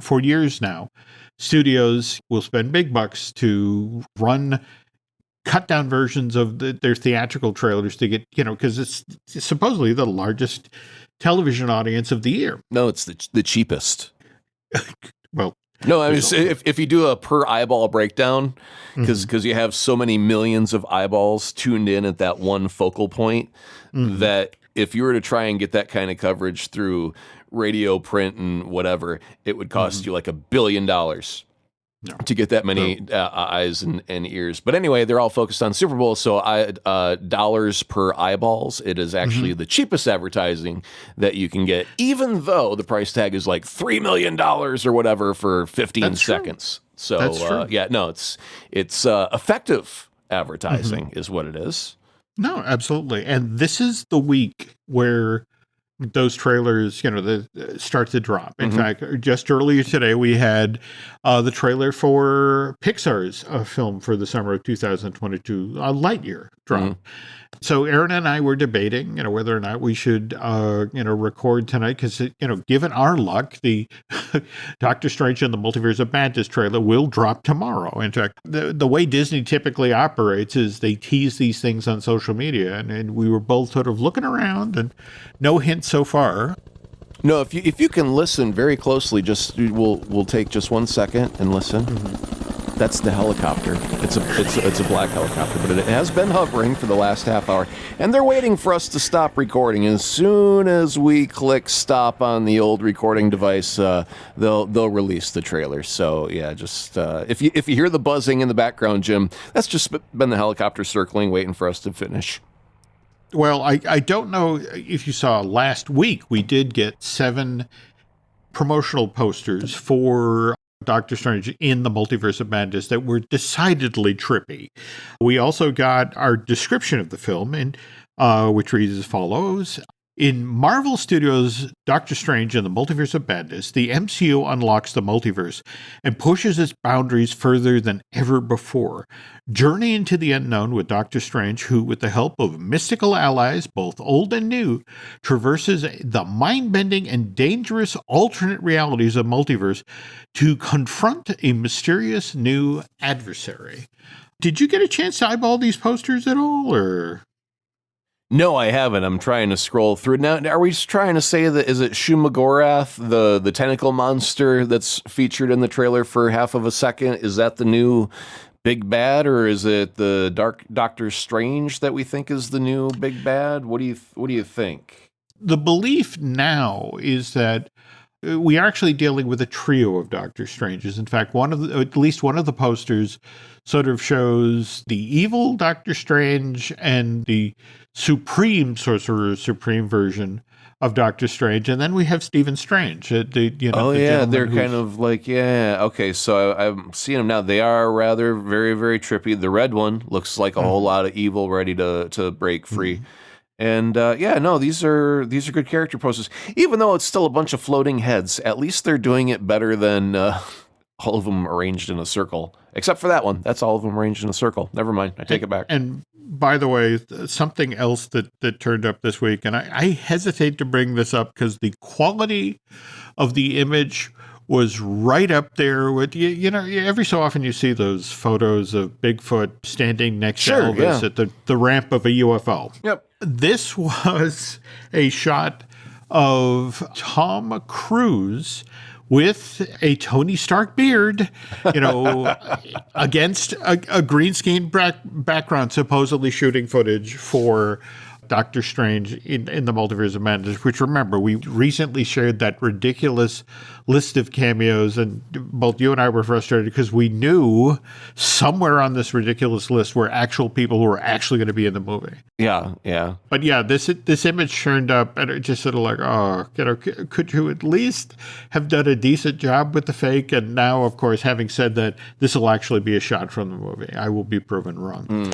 for years now, studios will spend big bucks to run cut down versions of their theatrical trailers to get, because it's supposedly the largest television audience of the year. No, it's the cheapest. Well, no, I mean, if you do a per eyeball breakdown, because you have so many millions of eyeballs tuned in at that one focal point, that if you were to try and get that kind of coverage through radio, print, and whatever, it would cost you like $1 billion to get that many eyes and ears. But anyway, they're all focused on Super Bowl, so dollars per eyeballs. It is actually the cheapest advertising that you can get, even though the price tag is like $3 million or whatever for 15 seconds. So it's effective advertising is what it is. No, absolutely. And this is the week where those trailers, start to drop. In fact, just earlier today, we had the trailer for Pixar's film for the summer of 2022, Lightyear, drop. So Aaron and I were debating, whether or not we should, record tonight, because, given our luck, the Doctor Strange and the Multiverse of Madness trailer will drop tomorrow. In fact, the way Disney typically operates is they tease these things on social media, and we were both sort of looking around, and no hint so far. No, if you can listen very closely, we'll take just 1 second and listen. That's the helicopter. It's a black helicopter, but it has been hovering for the last half hour, and they're waiting for us to stop recording. As soon as we click stop on the old recording device, they'll release the trailer. So yeah, just if you hear the buzzing in the background, Jim, that's just been the helicopter circling, waiting for us to finish. Well, I don't know if you saw last week, we did get 7 promotional posters for Doctor Strange in the Multiverse of Madness that were decidedly trippy. We also got our description of the film, which reads as follows. In Marvel Studios' Doctor Strange and the Multiverse of Madness, the MCU unlocks the multiverse and pushes its boundaries further than ever before. Journey into the unknown with Doctor Strange, who, with the help of mystical allies, both old and new, traverses the mind-bending and dangerous alternate realities of multiverse to confront a mysterious new adversary. Did you get a chance to eyeball these posters at all, or... No, I haven't. I'm trying to scroll through. Now, are we just trying to say that, is it Shumagorath, the tentacle monster that's featured in the trailer for half of a second? Is that the new big bad, or is it the Dark Doctor Strange that we think is the new big bad? What do you think? The belief now is that we are actually dealing with a trio of Doctor Stranges. In fact, at least one of the posters sort of shows the evil Doctor Strange and the Supreme Sorcerer Supreme version of Doctor Strange, and then we have Stephen Strange. They're kind of like, okay, so I'm seeing them now. They are rather very, very trippy. The red one looks like a whole lot of evil ready to break free. And these are good character poses. Even though it's still a bunch of floating heads, at least they're doing it better than all of them arranged in a circle. Except for that one. That's all of them arranged in a circle. Never mind. I take it back. And by the way, something else that turned up this week, and I hesitate to bring this up because the quality of the image was right up there with, every so often you see those photos of Bigfoot standing next to Elvis at the ramp of a UFO. Yep. This was a shot of Tom Cruise with a Tony Stark beard, against a green screen background, supposedly shooting footage for Doctor Strange in the Multiverse of Madness, which, remember, we recently shared that ridiculous list of cameos, and both you and I were frustrated because we knew somewhere on this ridiculous list were actual people who were actually going to be in the movie. Yeah, yeah. But yeah, this image turned up, and it just sort of like, could you at least have done a decent job with the fake? And now, of course, having said that, this will actually be a shot from the movie. I will be proven wrong.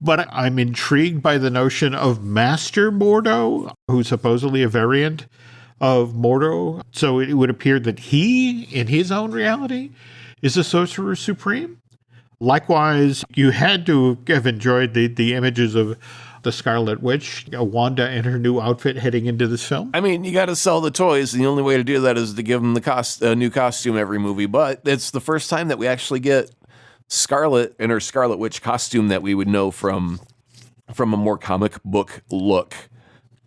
But I'm intrigued by the notion of Master Mordo, who's supposedly a variant of Mordo. So it would appear that he, in his own reality, is a Sorcerer Supreme. Likewise, you had to have enjoyed the images of the Scarlet Witch, Wanda in her new outfit heading into this film. I mean, you got to sell the toys, and the only way to do that is to give them a new costume every movie. But it's the first time that we actually get Scarlet in her Scarlet Witch costume that we would know from a more comic book look.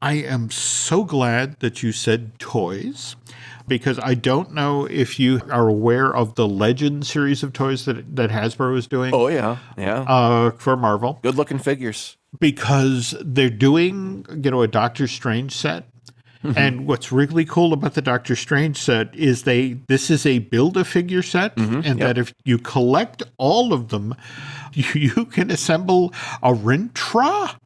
I am so glad that you said toys, because I don't know if you are aware of the Legend series of toys that Hasbro is doing. Oh, yeah. For Marvel. Good looking figures. Because they're doing, a Doctor Strange set. And what's really cool about the Doctor Strange set is this is a Build-A-Figure set, that if you collect all of them, you can assemble a Rintrah,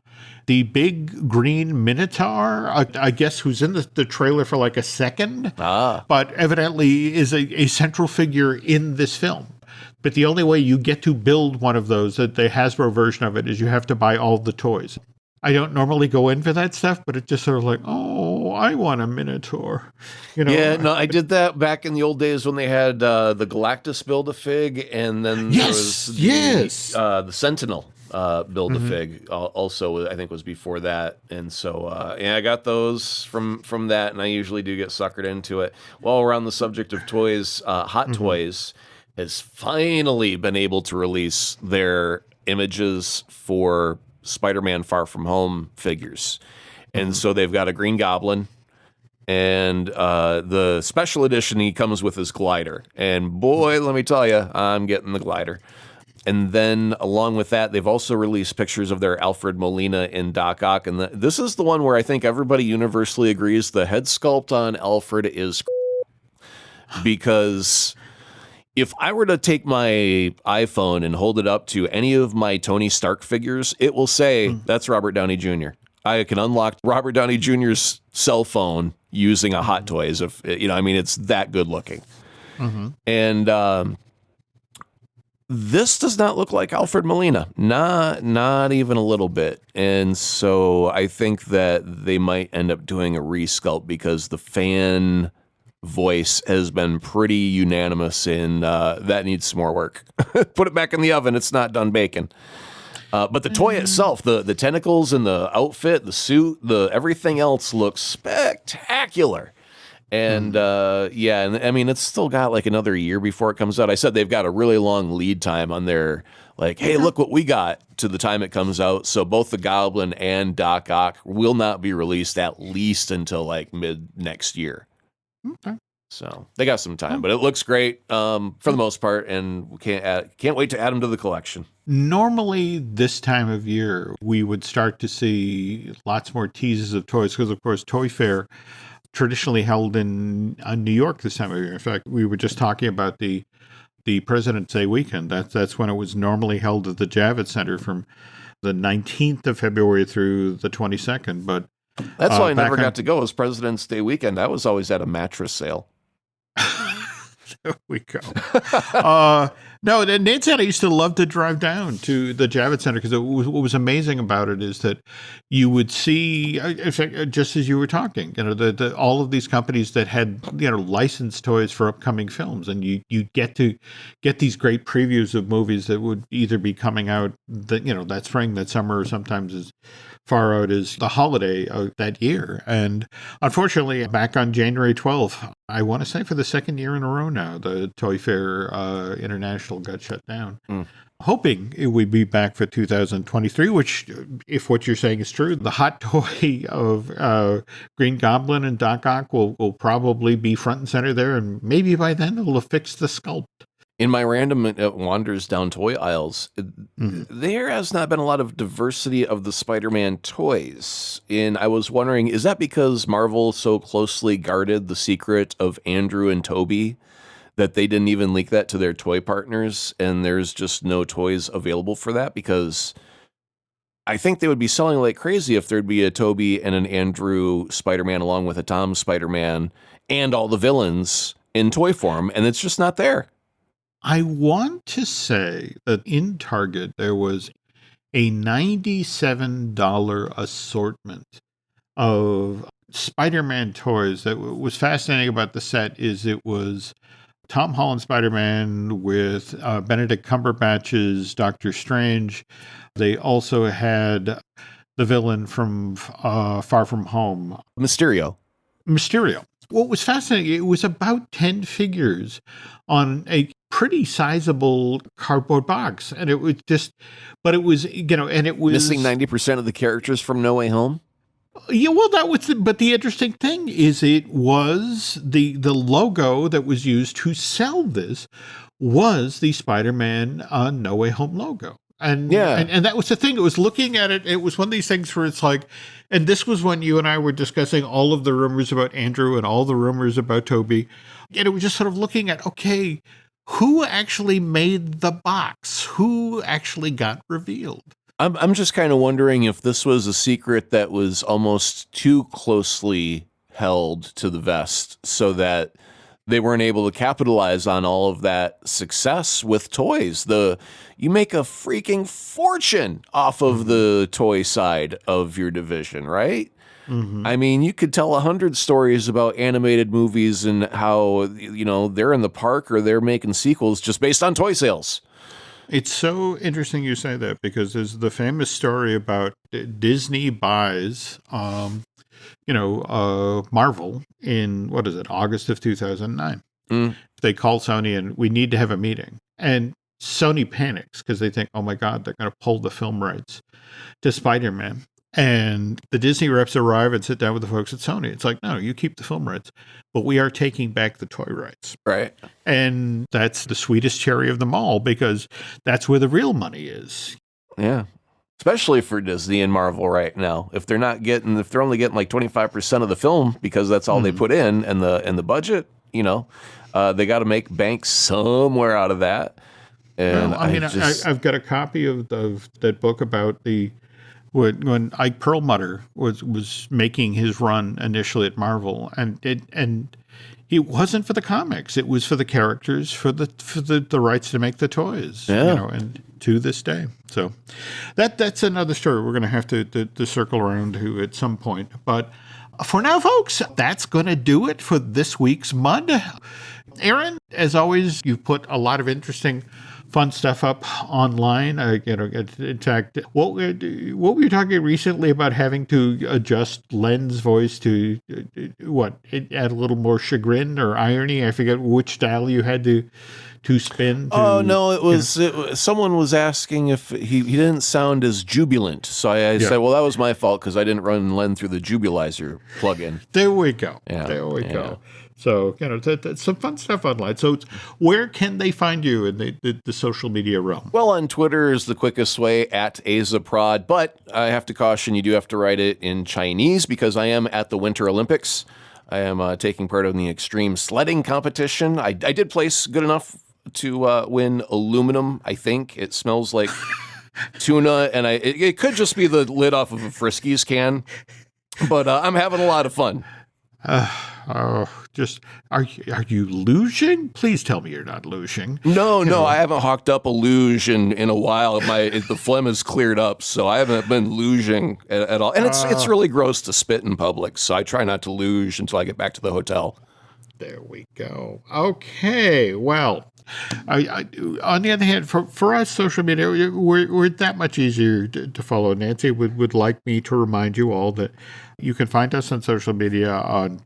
the big green Minotaur, I guess, who's in the trailer for like a second, but evidently is a central figure in this film. But the only way you get to build one of those, the Hasbro version of it, is you have to buy all the toys. I don't normally go in for that stuff, but it's just sort of like, I want a Minotaur. Yeah, no, I did that back in the old days when they had the Galactus Build-A-Fig, and then there was the Sentinel Build-A-Fig also, I think, was before that. And so, I got those from that, and I usually do get suckered into it. While we're on the subject of toys, Hot Toys has finally been able to release their images for Spider-Man Far From Home figures. And so they've got a Green Goblin, and the special edition, he comes with his glider. And boy, let me tell you, I'm getting the glider. And then along with that, they've also released pictures of their Alfred Molina and Doc Ock. And this is the one where I think everybody universally agrees the head sculpt on Alfred is because if I were to take my iPhone and hold it up to any of my Tony Stark figures, it will say, that's Robert Downey Jr. I can unlock Robert Downey Jr.'s cell phone using a Hot Toys. It's that good looking. And this does not look like Alfred Molina. Not even a little bit. And so I think that they might end up doing a resculpt because the fan voice has been pretty unanimous in that needs some more work. Put it back in the oven. It's not done baking. But the toy itself, the tentacles and the outfit, the suit, everything else looks spectacular. And and I mean, it's still got like another year before it comes out. I said they've got a really long lead time on their hey, look what we got to the time it comes out. So both the Goblin and Doc Ock will not be released at least until like mid next year. Okay. So they got some time, but it looks great for the most part, and we can't wait to add them to the collection. Normally, this time of year, we would start to see lots more teases of toys because, of course, Toy Fair traditionally held in New York this time of year. In fact, we were just talking about the President's Day weekend. That's when it was normally held at the Javits Center from the 19th of February through the 22nd. But that's why I never got to go. It was President's Day weekend. I was always at a mattress sale. There we go. No, Nancy and I used to love to drive down to the Javits Center because what was amazing about it is that you would see, in fact, just as you were talking, all of these companies that had licensed toys for upcoming films, and you get to get these great previews of movies that would either be coming out that spring, that summer, or sometimes as far out as the holiday of that year. And unfortunately, back on January 12th, I want to say for the second year in a row now, the Toy Fair International got shut down. Hoping it would be back for 2023, which, if what you're saying is true, the hot toy of Green Goblin and Doc Ock will probably be front and center there, and maybe by then it'll have fixed the sculpt. In my random wanders down toy aisles, there has not been a lot of diversity of the Spider-Man toys. And I was wondering, is that because Marvel so closely guarded the secret of Andrew and Tobey that they didn't even leak that to their toy partners, and there's just no toys available for that? Because I think they would be selling like crazy if there'd be a Tobey and an Andrew Spider-Man along with a Tom Spider-Man and all the villains in toy form, and it's just not there. I want to say that in Target, there was a $97 assortment of Spider-Man toys. That was fascinating about the set is it was Tom Holland Spider-Man with Benedict Cumberbatch's Doctor Strange. They also had the villain from Far From Home. Mysterio. What was fascinating, it was about 10 figures on a pretty sizable cardboard box. And it was just, but it was, and it was missing 90% of the characters from No Way Home. Yeah, well, that was but the interesting thing is it was the logo that was used to sell this was the Spider-Man No Way Home logo. And that was the thing. It was looking at it. It was one of these things where it's like, and this was when you and I were discussing all of the rumors about Andrew and all the rumors about Tobey. And it was just sort of looking at, okay, who actually made the box? Who actually got revealed? I'm just kind of wondering if this was a secret that was almost too closely held to the vest so that they weren't able to capitalize on all of that success with toys. You make a freaking fortune off of the toy side of your division, right? Mm-hmm. I mean, you could tell 100 stories about animated movies and how, they're in the park or they're making sequels just based on toy sales. It's so interesting you say that because there's the famous story about Disney buys, Marvel in, August of 2009. They call Sony and we need to have a meeting. And Sony panics because they think, oh my God, they're going to pull the film rights to Spider-Man. And the Disney reps arrive and sit down with the folks at Sony. It's like, no, you keep the film rights, but we are taking back the toy rights. Right. And that's the sweetest cherry of them all because that's where the real money is. Yeah. Especially for Disney and Marvel right now. If they're only getting like 25% of the film because that's all they put in and the budget, they got to make bank somewhere out of that. And I've got a copy of that book about when Ike Perlmutter was making his run initially at Marvel, and it wasn't for the comics; it was for the characters, for the rights to make the toys. Yeah. And to this day, so that's another story we're going to have to circle around to at some point. But for now, folks, that's going to do it for this week's Mud. Aaron, as always, you've put a lot of interesting, fun stuff up online. In fact, what were you talking recently about having to adjust Len's voice to add a little more chagrin or irony? I forget which style you had to spin. Oh no, it was someone was asking if he didn't sound as jubilant. So I said, well, that was my fault because I didn't run Len through the Jubilizer plugin. There we go. Yeah. There we go. So, that's some fun stuff online. So where can they find you in the social media realm? Well, on Twitter is the quickest way, at AzaProd, but I have to caution you do have to write it in Chinese because I am at the Winter Olympics. I am taking part in the extreme sledding competition. I did place good enough to win aluminum, I think. It smells like tuna, and it could just be the lid off of a Friskies can, but I'm having a lot of fun. Are you luging? Please tell me you're not luging. No, I haven't hawked up a luge in a while. The phlegm has cleared up, so I haven't been luging at all. And it's really gross to spit in public, so I try not to luge until I get back to the hotel. There we go. Okay, well, I on the other hand, for us, social media, we're that much easier to follow. Nancy would like me to remind you all that you can find us on social media on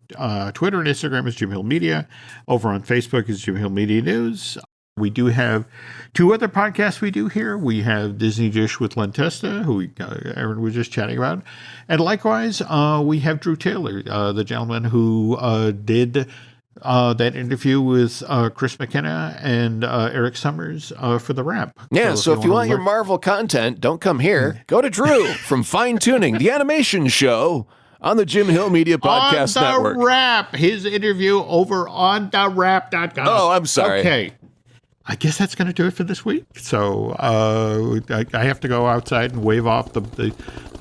Twitter and Instagram as Jim Hill Media. Over on Facebook is Jim Hill Media News. We do have 2 other podcasts we do here. We have Disney Dish with Len Testa, who Aaron was just chatting about. And likewise, we have Drew Taylor, the gentleman who did that interview with Chris McKenna and Eric Summers for The Wrap. Yeah, so if you want your Marvel content, don't come here. Go to Drew from Fine Tuning, the animation show on the Jim Hill Media Podcast Network. On The Wrap, his interview over on thewrap.com. Oh, I'm sorry. Okay. I guess that's going to do it for this week. So I have to go outside and wave off the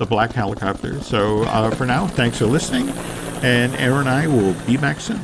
black helicopter. So for now, thanks for listening. And Aaron and I will be back soon.